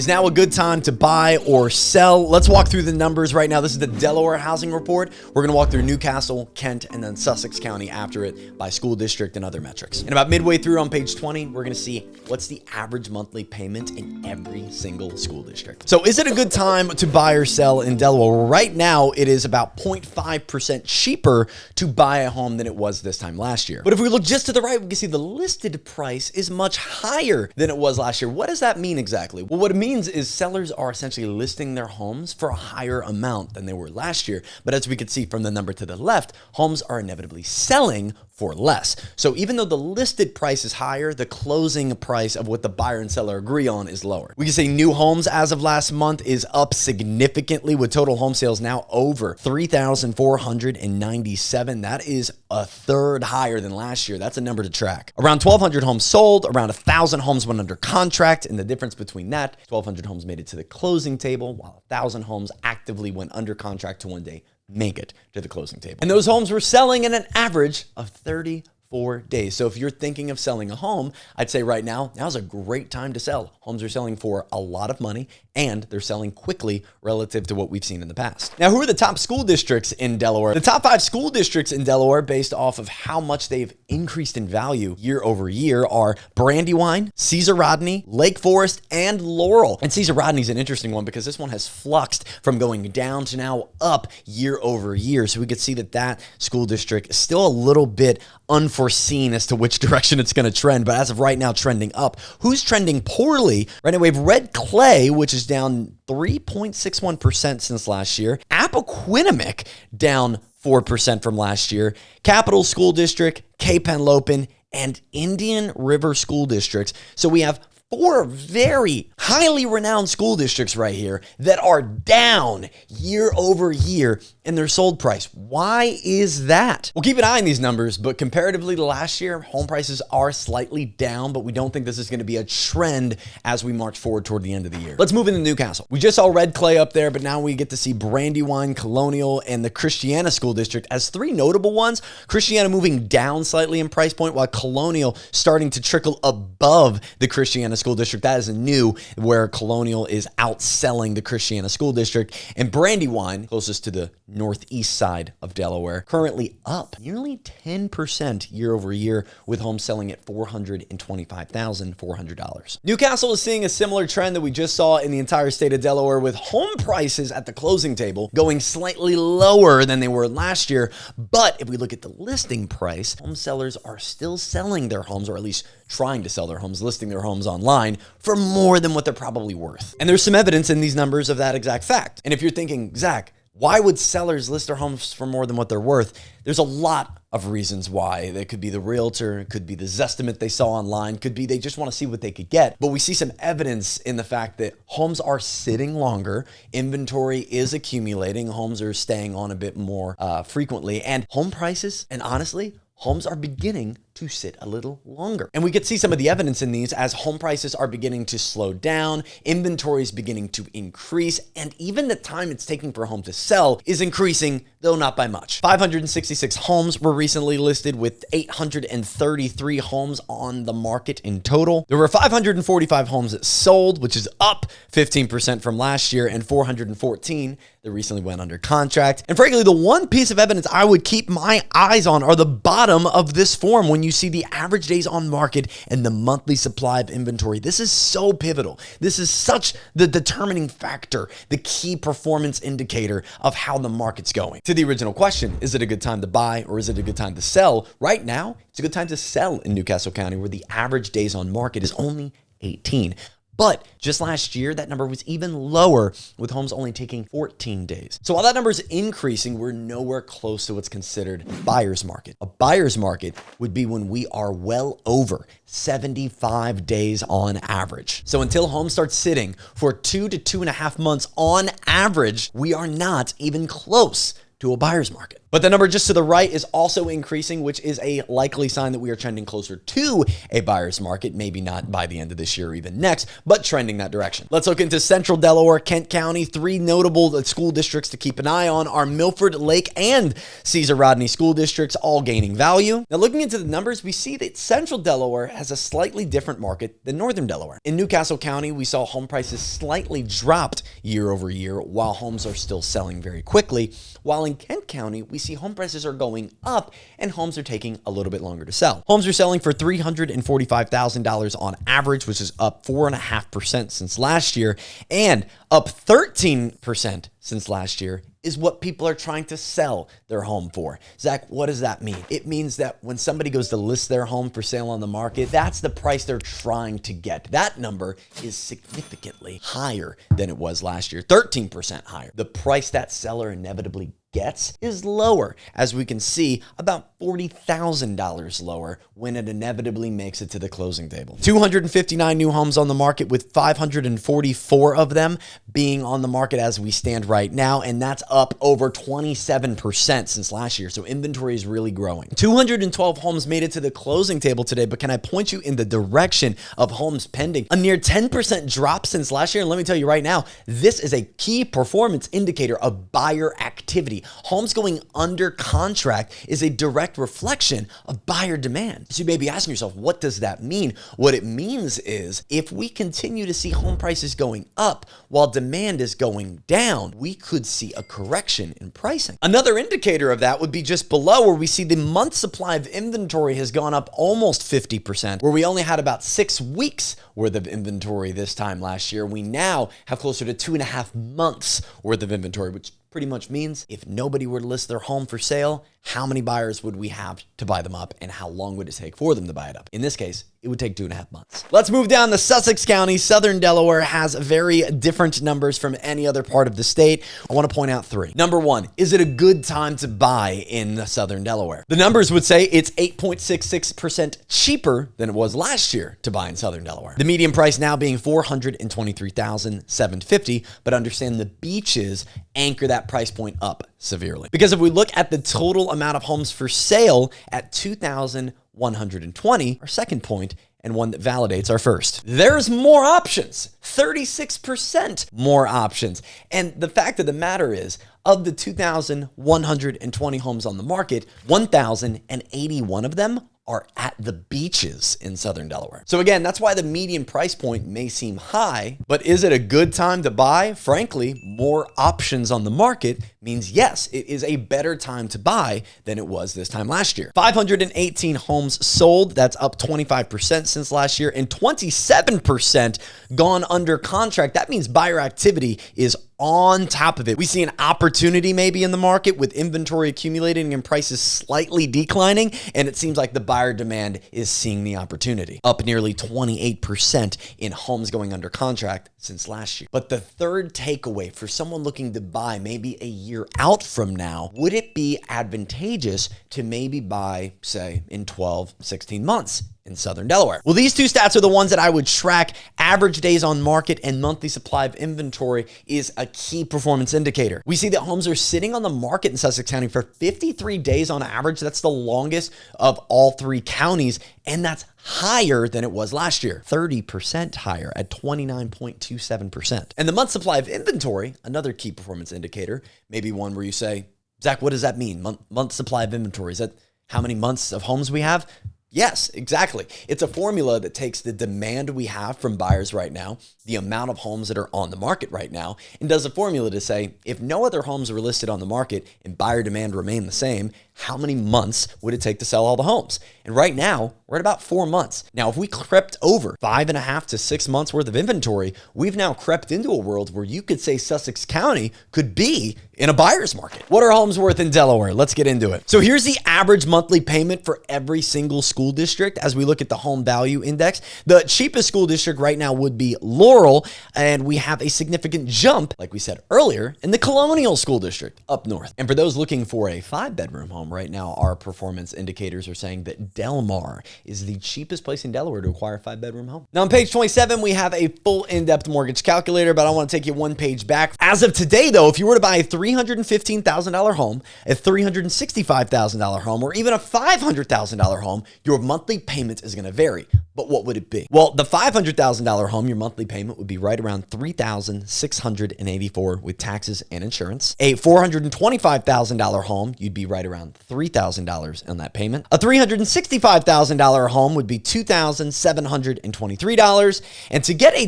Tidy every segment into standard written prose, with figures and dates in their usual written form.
Is now a good time to buy or sell? Let's walk through the numbers right now. This is the Delaware Housing Report. We're going to walk through Newcastle, Kent, and then Sussex County after it by school district and other metrics. And about midway through on page 20, we're going to see what's the average monthly payment in every single school district. So is it a good time to buy or sell in Delaware? Well, right now, it is about 0.5% cheaper to buy a home than it was this time last year. But if we look just to the right, we can see the listed price is much higher than it was last year. What does that mean exactly? Well, what it means is sellers are essentially listing their homes for a higher amount than they were last year. But as we can see from the number to the left, homes are inevitably selling for less. So even though the listed price is higher, the closing price of what the buyer and seller agree on is lower. We can say new homes as of last month is up significantly, with total home sales now over 3,497. That is a third higher than last year. That's a number to track. Around 1,200 homes sold, around 1,000 homes went under contract, and the difference between that, 1,200 homes made it to the closing table, while 1,000 homes actively went under contract to one day make it to the closing table. And those homes were selling in an average of 34 days. So if you're thinking of selling a home, I'd say right now, now's a great time to sell. Homes are selling for a lot of money, and they're selling quickly relative to what we've seen in the past. Now, who are the top school districts in Delaware? The top 5 school districts in Delaware, based off of how much they've increased in value year over year, are Brandywine, Caesar Rodney, Lake Forest, and Laurel. And Caesar Rodney is an interesting one because this one has fluxed from going down to now up year over year. So we could see that that school district is still a little bit unforeseen as to which direction it's going to trend, but as of right now, trending up. Who's trending poorly? Right now, we have Red Clay, which is down 3.61% since last year. Appoquinimink down 4% from last year. Capital School District, Cape Henlopen, and Indian River School Districts. So we have 4 very highly renowned school districts right here that are down year over year in their sold price. Why is that? We'll keep an eye on these numbers, but comparatively to last year, home prices are slightly down, but we don't think this is going to be a trend as we march forward toward the end of the year. Let's move into Newcastle. We just saw Red Clay up there, but now we get to see Brandywine, Colonial, and the Christiana School District as 3 notable ones. Christiana moving down slightly in price point, while Colonial starting to trickle above the Christiana School District. That is new, where Colonial is outselling the Christiana School District. And Brandywine, closest to the northeast side of Delaware, currently up nearly 10% year over year, with homes selling at $425,400. Newcastle is seeing a similar trend that we just saw in the entire state of Delaware, with home prices at the closing table going slightly lower than they were last year. But if we look at the listing price, home sellers are still selling their homes, or at least trying to sell their homes, listing their homes online for more than what they're probably worth. And there's some evidence in these numbers of that exact fact. And if you're thinking, Zach, why would sellers list their homes for more than what they're worth? There's a lot of reasons why. They could be the realtor, it could be the Zestimate they saw online, could be they just want to see what they could get. But we see some evidence in the fact that homes are sitting longer, inventory is accumulating, homes are staying on a bit more frequently, and home prices, and honestly, homes are beginning to sit a little longer. And we could see some of the evidence in these as home prices are beginning to slow down, inventory is beginning to increase, and even the time it's taking for a home to sell is increasing, though not by much. 566 homes were recently listed, with 833 homes on the market in total. There were 545 homes that sold, which is up 15% from last year, and 414 that recently went under contract. And frankly, the one piece of evidence I would keep my eyes on are the bottom of this form. When you see the average days on market and the monthly supply of inventory, this is so pivotal. This is such the determining factor, the key performance indicator of how the market's going. To the original question, is it a good time to buy or is it a good time to sell? Right now, it's a good time to sell in Newcastle County, where the average days on market is only 18. But just last year, that number was even lower, with homes only taking 14 days. So while that number is increasing, we're nowhere close to what's considered a buyer's market. A buyer's market would be when we are well over 75 days on average. So until homes start sitting for 2 to 2.5 months on average, we are not even close to a buyer's market. But the number just to the right is also increasing, which is a likely sign that we are trending closer to a buyer's market, maybe not by the end of this year or even next, but trending that direction. Let's look into Central Delaware, Kent County. 3 notable school districts to keep an eye on are Milford, Lake, and Caesar Rodney school districts, all gaining value. Now, looking into the numbers, we see that Central Delaware has a slightly different market than Northern Delaware. In Newcastle County, we saw home prices slightly dropped year over year, while homes are still selling very quickly, while in Kent County, we see home prices are going up and homes are taking a little bit longer to sell. Homes are selling for $345,000 on average, which is up 4.5% since last year, and up 13% since last year is what people are trying to sell their home for. Zach, what does that mean? It means that when somebody goes to list their home for sale on the market, that's the price they're trying to get. That number is significantly higher than it was last year, 13% higher. The price that seller inevitably gets is lower, as we can see, about $40,000 lower when it inevitably makes it to the closing table. 259 new homes on the market, with 544 of them being on the market as we stand right now, and that's up over 27% since last year. So inventory is really growing. 212 homes made it to the closing table today, but can I point you in the direction of homes pending? A near 10% drop since last year, and let me tell you right now, this is a key performance indicator of buyer activity. Homes going under contract is a direct reflection of buyer demand. So you may be asking yourself, what does that mean? What it means is if we continue to see home prices going up while demand is going down, we could see a correction in pricing. Another indicator of that would be just below, where we see the month supply of inventory has gone up almost 50%, where we only had about 6 weeks worth of inventory this time last year. We now have closer to 2.5 months worth of inventory, which pretty much means if nobody were to list their home for sale, how many buyers would we have to buy them up, and how long would it take for them to buy it up? In this case, it would take 2.5 months. Let's move down to Sussex County. Southern Delaware has very different numbers from any other part of the state. I want to point out 3. Number 1, is it a good time to buy in Southern Delaware? The numbers would say it's 8.66% cheaper than it was last year to buy in Southern Delaware. The median price now being $423,750, but understand the beaches anchor that price point up severely. Because if we look at the total amount of homes for sale at 2,120, our second point, and one that validates our first, there's more options, 36% more options. And the fact of the matter is, of the 2,120 homes on the market, 1,081 of them are at the beaches in Southern Delaware. So again, that's why the median price point may seem high, but is it a good time to buy? Frankly, more options on the market means yes, it is a better time to buy than it was this time last year. 518 homes sold, that's up 25% since last year, and 27% gone under contract. That means buyer activity is on top of it. We see an opportunity maybe in the market with inventory accumulating and prices slightly declining, and it seems like the buyer demand is seeing the opportunity. Up nearly 28% in homes going under contract since last year. But the third takeaway for someone looking to buy maybe a year out from now, would it be advantageous to maybe buy, say, in 12, 16 months? In Southern Delaware? Well, these 2 stats are the ones that I would track. Average days on market and monthly supply of inventory is a key performance indicator. We see that homes are sitting on the market in Sussex County for 53 days on average. That's the longest of all 3 counties, and that's higher than it was last year, 30% higher at 29.27%. And the month supply of inventory, another key performance indicator, maybe one where you say, Zach, what does that mean? Month supply of inventory, is that how many months of homes we have? Yes, exactly. It's a formula that takes the demand we have from buyers right now, the amount of homes that are on the market right now, and does a formula to say, if no other homes were listed on the market and buyer demand remained the same, how many months would it take to sell all the homes? And right now, we're at about 4 months. Now, if we crept over 5.5 to 6 months worth of inventory, we've now crept into a world where you could say Sussex County could be in a buyer's market. What are homes worth in Delaware? Let's get into it. So here's the average monthly payment for every single school district as we look at the home value index. The cheapest school district right now would be Laurel, Laurel, and we have a significant jump, like we said earlier, in the Colonial School District up north. And for those looking for a 5-bedroom home right now, our performance indicators are saying that Del Mar is the cheapest place in Delaware to acquire a 5-bedroom home. Now on page 27, we have a full in-depth mortgage calculator, but I want to take you one page back. As of today, though, if you were to buy a $315,000 home, a $365,000 home, or even a $500,000 home, your monthly payment is going to vary. But what would it be? Well, the $500,000 home, your monthly payment would be right around $3,684 with taxes and insurance. A $425,000 home, you'd be right around $3,000 on that payment. A $365,000 home would be $2,723. And to get a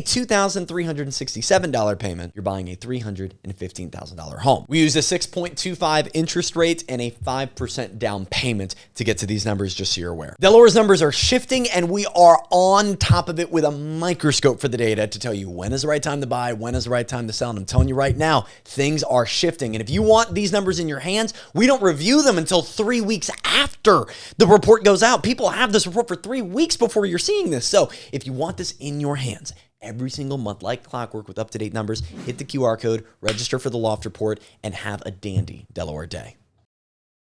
$2,367 payment, you're buying a $315,000 home. We use a 6.25 interest rate and a 5% down payment to get to these numbers, just so you're aware. Delaware's numbers are shifting, and we are on top of it with a microscope for the data to tell you when is the right time to buy, when is the right time to sell. And I'm telling you right now, things are shifting. And if you want these numbers in your hands, we don't review them until 3 weeks after the report goes out. People have this report for 3 weeks before you're seeing this. So if you want this in your hands every single month, like clockwork, with up-to-date numbers, hit the QR code, register for the Loft Report, and have a dandy Delaware day.